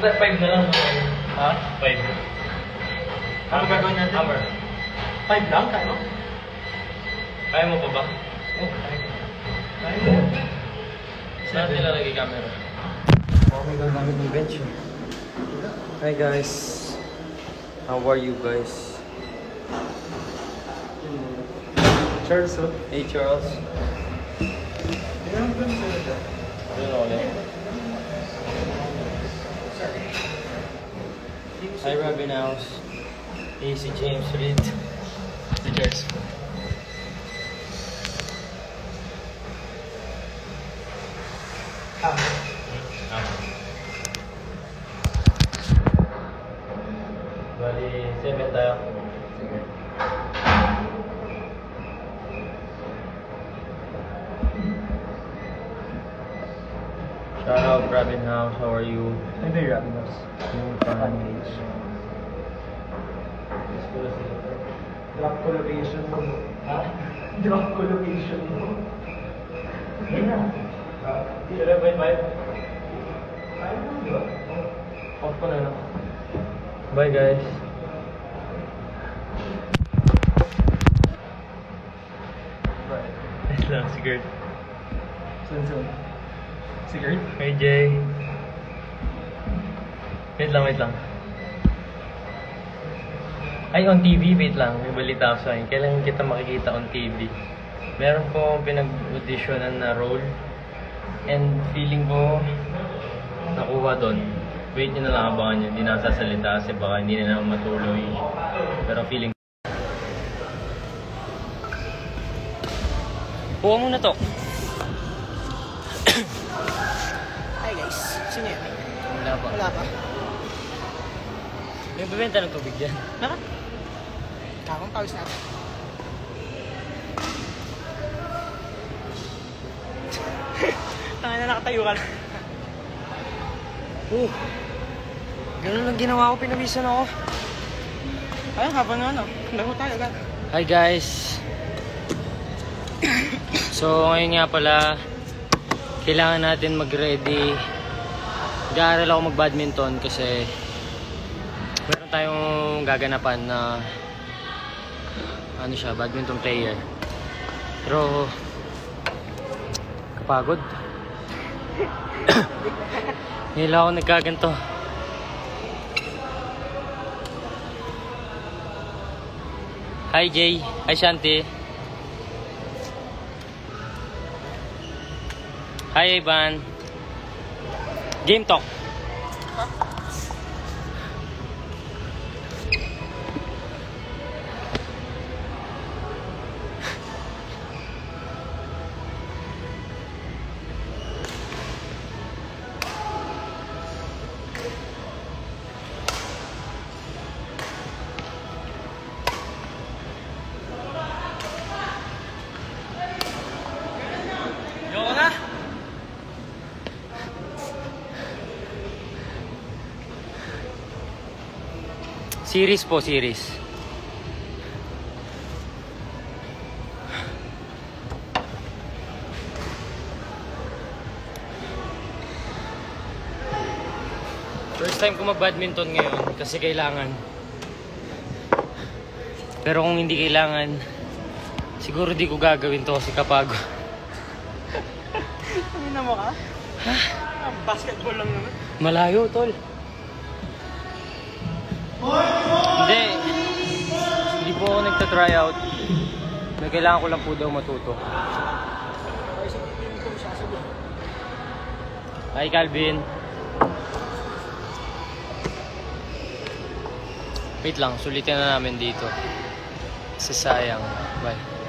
Ba't 5 na lang? Ha? 5. Ano gagawin natin? Hammer. 5 lang, kano? Kaya mo pa ba? Oh, 5. Saan nilalagay camera? Okay lang namin ng bench. Hi guys. How are you guys? Charles, oh. Hey Charles. Ilang doon sila dyan? Doon ulit. Hi Robin House. Hey, si James Reed. Si Charles. Bali, 7 tayo. Sige. Shout out Robin House, how are you? Ay, very Robin House. Yung fan page. Drop coloration mo. Ha? Drop coloration mo. Hindi na. Sila ba yung vibe? Ayaw mo, di ba? Off ko na lang. Bye guys. Right. Lang, si Gert. Sun. Si Gert? Hey Jay. Wait lang. Ay, on TV, wait lang. May balita ako sa akin. Kailan kita makikita on TV? Meron ko pinag-auditionan na role. And feeling ko, nakuha doon. Wait nyo na lang, abangan nyo. Hindi na sasalita kasi baka hindi na naman matuloy. Pero feeling Puha mo na to. Hi guys, sino yan? Wala pa. Wala pa. May bibenta ng tubig dyan. Ha? Kakong pawis natin. Tanga na nakatayo ka. Ganun lang ginawa ko, pinawisan ako. Ayun, habang ano, laro tayo agad. Hi guys. So ngayon nga pala, kailangan natin mag-ready. Nag-aaral ako mag-badminton kasi meron tayong gaganapan na ano siya, badminton player. Pero kapagod. Ngayon lang ako nagkaganto. Hi Jay, hi Shanti. Hi Ivan. Game talk. Yoko na! Series po, series. First time ko mag-badminton ngayon kasi kailangan. Pero kung hindi kailangan, siguro di ko gagawin to kasi kapag Tumina mo ka? Basketball lang naman. malayo, tol. Hindi. Hindi po ako nagta-try out. May kailangan ko lang po daw matuto. Hi, Calvin. Wait lang, sulitin na namin dito. Kasi sayang. Bye.